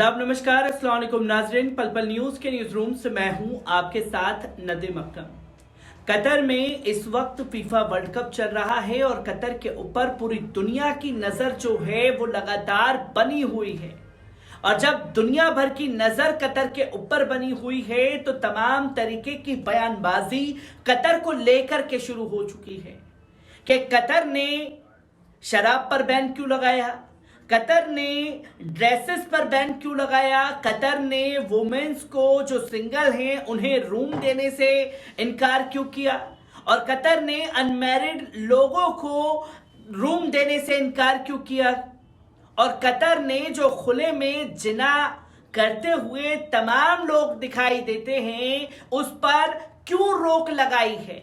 आदाब, नमस्कार, अस्सलाम वालेकुम नाज़रीन। पल पल न्यूज़ के न्यूज़ रूम से मैं हूं आपके साथ नदीम अकरम। कतर में इस वक्त फीफा वर्ल्ड कप चल रहा है और कतर के ऊपर पूरी दुनिया की नज़र जो है वो लगातार बनी हुई है। और जब दुनिया भर की नज़र कतर के ऊपर बनी हुई है तो तमाम तरीके की बयानबाजी कतर को लेकर के शुरू हो चुकी है कि कतर ने शराब पर बैन क्यों लगाया, कतर ने ड्रेसेस पर बैन क्यों लगाया, कतर ने वुमेन्स को जो सिंगल हैं उन्हें रूम देने से इनकार क्यों किया, और कतर ने अनमैरिड लोगों को रूम देने से इनकार क्यों किया, और कतर ने जो खुले में जिना करते हुए तमाम लोग दिखाई देते हैं उस पर क्यों रोक लगाई है।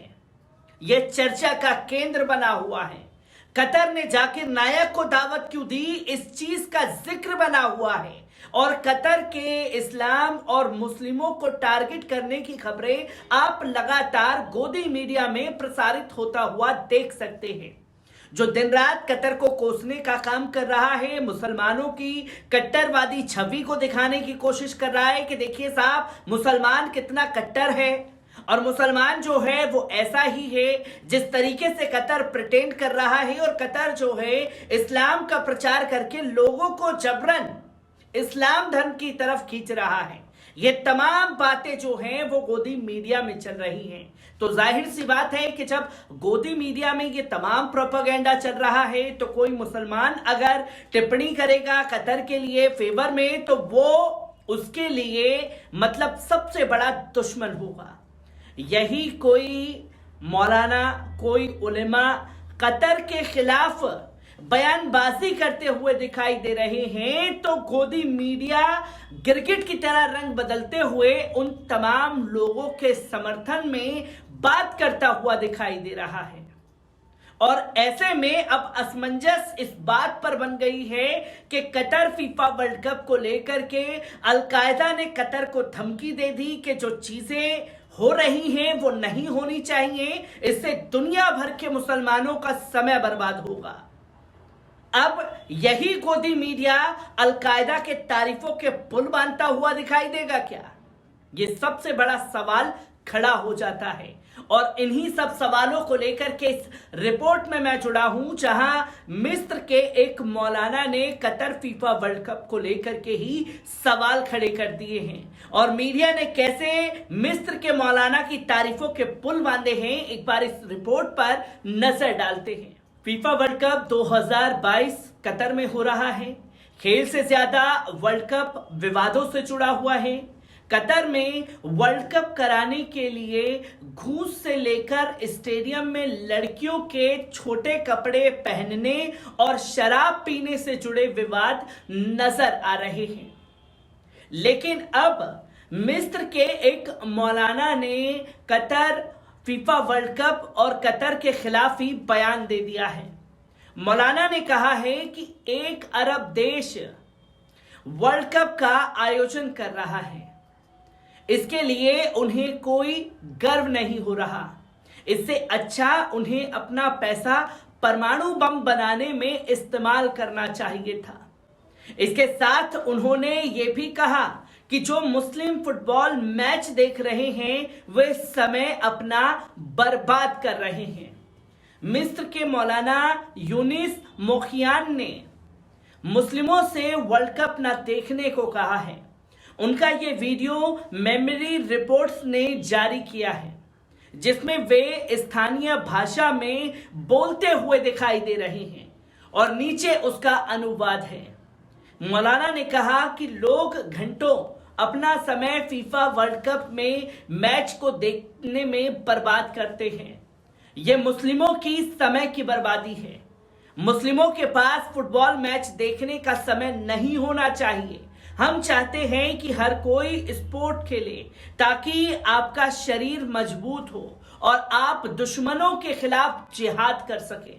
यह चर्चा का केंद्र बना हुआ है। कतर ने जाकिर नायक को दावत क्यों दी, इस चीज का जिक्र बना हुआ है। और कतर के इस्लाम और मुस्लिमों को टारगेट करने की खबरें आप लगातार गोदी मीडिया में प्रसारित होता हुआ देख सकते हैं, जो दिन रात कतर को कोसने का काम कर रहा है, मुसलमानों की कट्टरवादी छवि को दिखाने की कोशिश कर रहा है कि देखिए साहब, मुसलमान कितना कट्टर है। और मुसलमान जो है वो ऐसा ही है जिस तरीके से कतर प्रिटेंड कर रहा है, और कतर जो है इस्लाम का प्रचार करके लोगों को जबरन इस्लाम धर्म की तरफ खींच रहा है। ये तमाम बातें जो हैं वो गोदी मीडिया में चल रही हैं। तो जाहिर सी बात है कि जब गोदी मीडिया में ये तमाम प्रोपेगेंडा चल रहा है तो कोई मुसलमान अगर टिप्पणी करेगा कतर के लिए फेवर में तो वो उसके लिए मतलब सबसे बड़ा दुश्मन होगा। यही कोई मौलाना, कोई उलेमा कतर के खिलाफ बयानबाजी करते हुए दिखाई दे रहे हैं तो गोदी मीडिया गिरगिट की तरह रंग बदलते हुए उन तमाम लोगों के समर्थन में बात करता हुआ दिखाई दे रहा है। और ऐसे में अब असमंजस इस बात पर बन गई है कि कतर फीफा वर्ल्ड कप को लेकर के अलकायदा ने कतर को धमकी दे दी कि जो चीजें हो रही हैं वो नहीं होनी चाहिए, इससे दुनिया भर के मुसलमानों का समय बर्बाद होगा। अब यही गोदी मीडिया अलकायदा के तारीफों के पुल बांधता हुआ दिखाई देगा क्या? ये सबसे बड़ा सवाल खड़ा हो जाता है। और इन्हीं सब सवालों को लेकर के इस रिपोर्ट में मैं जुड़ा हूं, जहां मिस्र के एक मौलाना ने कतर फीफा वर्ल्ड कप को लेकर के ही सवाल खड़े कर दिए हैं। और मीडिया ने कैसे मिस्र के मौलाना की तारीफों के पुल बांधे हैं, एक बार इस रिपोर्ट पर नजर डालते हैं। फीफा वर्ल्ड कप 2022 कतर में हो रहा है। खेल से ज्यादा वर्ल्ड कप विवादों से जुड़ा हुआ है। कतर में वर्ल्ड कप कराने के लिए घूस से लेकर स्टेडियम में लड़कियों के छोटे कपड़े पहनने और शराब पीने से जुड़े विवाद नजर आ रहे हैं। लेकिन अब मिस्र के एक मौलाना ने कतर फीफा वर्ल्ड कप और कतर के खिलाफ ही बयान दे दिया है। मौलाना ने कहा है कि 1 अरब देश वर्ल्ड कप का आयोजन कर रहा है, इसके लिए उन्हें कोई गर्व नहीं हो रहा। इससे अच्छा उन्हें अपना पैसा परमाणु बम बनाने में इस्तेमाल करना चाहिए था। इसके साथ उन्होंने ये भी कहा कि जो मुस्लिम फुटबॉल मैच देख रहे हैं वे समय अपना बर्बाद कर रहे हैं। मिस्र के मौलाना यूनिस मोखियान ने मुस्लिमों से वर्ल्ड कप न देखने को कहा है। उनका ये वीडियो मेमोरी रिपोर्ट्स ने जारी किया है, जिसमें वे स्थानीय भाषा में बोलते हुए दिखाई दे रहे हैं और नीचे उसका अनुवाद है। मौलाना ने कहा कि लोग घंटों अपना समय फीफा वर्ल्ड कप में मैच को देखने में बर्बाद करते हैं। यह मुस्लिमों की समय की बर्बादी है। मुस्लिमों के पास फुटबॉल मैच देखने का समय नहीं होना चाहिए। हम चाहते हैं कि हर कोई स्पोर्ट खेले ताकि आपका शरीर मजबूत हो और आप दुश्मनों के खिलाफ जिहाद कर सके।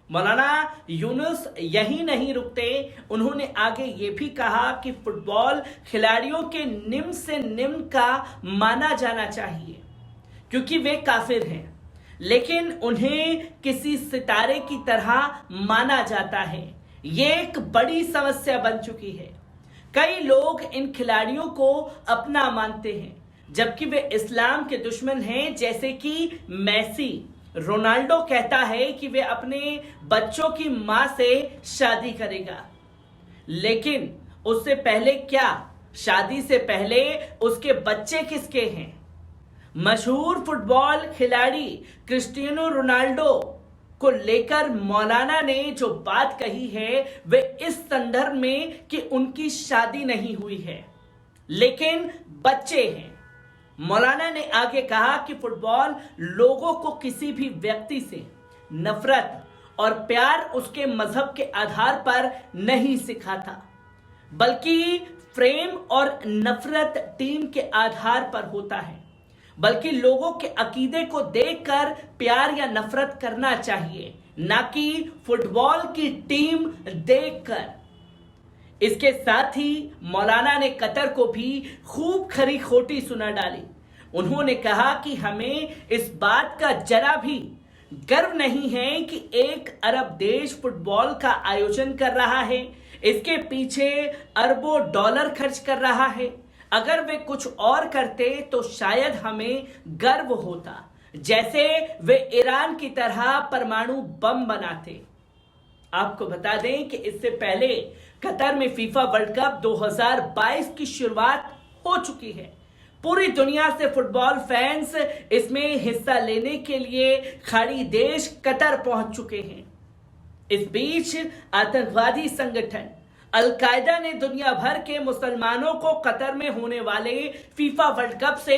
मौलाना यूनुस यही नहीं रुकते, उन्होंने आगे ये भी कहा कि फुटबॉल खिलाड़ियों के निम्न से निम्न का माना जाना चाहिए क्योंकि वे काफिर हैं, लेकिन उन्हें किसी सितारे की तरह माना जाता है। ये एक बड़ी समस्या बन चुकी है। कई लोग इन खिलाड़ियों को अपना मानते हैं, जबकि वे इस्लाम के दुश्मन हैं। जैसे कि मेसी, रोनाल्डो कहता है कि वे अपने बच्चों की मां से शादी करेगा, लेकिन उससे पहले क्या, शादी से पहले उसके बच्चे किसके हैं? मशहूर फुटबॉल खिलाड़ी क्रिस्टियानो रोनाल्डो को लेकर मौलाना ने जो बात कही है वे इस संदर्भ में कि उनकी शादी नहीं हुई है लेकिन बच्चे हैं। मौलाना ने आगे कहा कि फुटबॉल लोगों को किसी भी व्यक्ति से नफरत और प्यार उसके मजहब के आधार पर नहीं सिखाता, बल्कि प्रेम और नफरत टीम के आधार पर होता है। बल्कि लोगों के अकीदे को देखकर प्यार या नफरत करना चाहिए, ना कि फुटबॉल की टीम देखकर। इसके साथ ही मौलाना ने कतर को भी खूब खरी खोटी सुना डाली। उन्होंने कहा कि हमें इस बात का जरा भी गर्व नहीं है कि एक अरब देश फुटबॉल का आयोजन कर रहा है, इसके पीछे अरबों डॉलर खर्च कर रहा है। अगर वे कुछ और करते तो शायद हमें गर्व होता, जैसे वे ईरान की तरह परमाणु बम बनाते। आपको बता दें कि इससे पहले कतर में फीफा वर्ल्ड कप 2022 की शुरुआत हो चुकी है। पूरी दुनिया से फुटबॉल फैंस इसमें हिस्सा लेने के लिए खाड़ी देश कतर पहुंच चुके हैं। इस बीच आतंकवादी संगठन अल-कायदा ने दुनिया भर के मुसलमानों को कतर में होने वाले फीफा वर्ल्ड कप से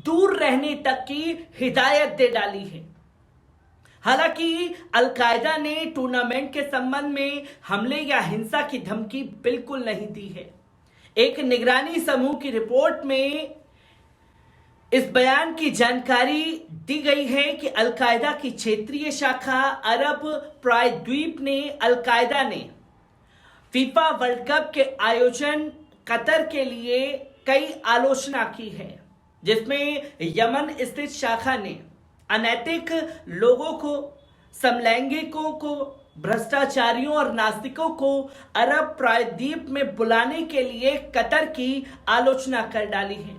दूर रहने तक की हिदायत दे डाली है। हालांकि अल-कायदा ने टूर्नामेंट के संबंध में हमले या हिंसा की धमकी बिल्कुल नहीं दी है। एक निगरानी समूह की रिपोर्ट में इस बयान की जानकारी दी गई है कि अल-कायदा की क्षेत्रीय शाखा अरब प्रायद्वीप ने अल-कायदा ने फीफा वर्ल्ड कप के आयोजन कतर के लिए कई आलोचना की है, जिसमें यमन स्थित शाखा ने अनैतिक लोगों को, समलैंगिकों को, भ्रष्टाचारियों और नास्तिकों को अरब प्रायद्वीप में बुलाने के लिए कतर की आलोचना कर डाली है।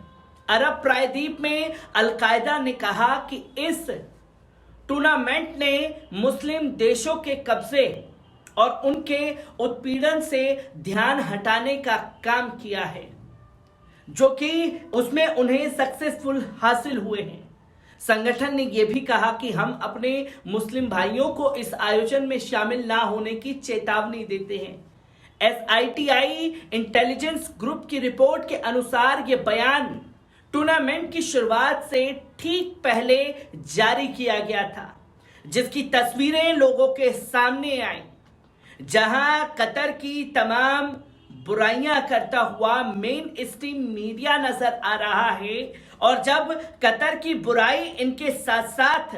अरब प्रायद्वीप में अल-कायदा ने कहा कि इस टूर्नामेंट ने मुस्लिम देशों के कब्जे और उनके उत्पीड़न से ध्यान हटाने का काम किया है, जो कि उसमें उन्हें सक्सेसफुल हासिल हुए हैं। संगठन ने यह भी कहा कि हम अपने मुस्लिम भाइयों को इस आयोजन में शामिल ना होने की चेतावनी देते हैं। SITI इंटेलिजेंस ग्रुप की रिपोर्ट के अनुसार यह बयान टूर्नामेंट की शुरुआत से ठीक पहले जारी किया गया था, जिसकी तस्वीरें लोगों के सामने आई, जहां कतर की तमाम बुराइयां करता हुआ मेन स्ट्रीम मीडिया नजर आ रहा है। और जब कतर की बुराई इनके साथ साथ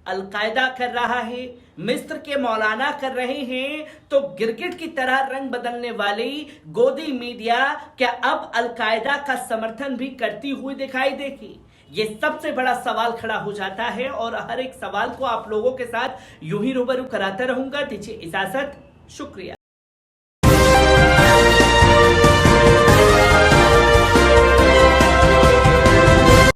अल-कायदा कर रहा है, मिस्र के मौलाना कर रहे हैं, तो गिरगिट की तरह रंग बदलने वाली गोदी मीडिया क्या अब अल-कायदा का समर्थन भी करती हुई दिखाई देगी? ये सबसे बड़ा सवाल खड़ा हो जाता है और हर एक सवाल को आप लोगों के साथ यूं ही रूबरू कराता रहूंगा। दीजिए इजाजत, शुक्रिया।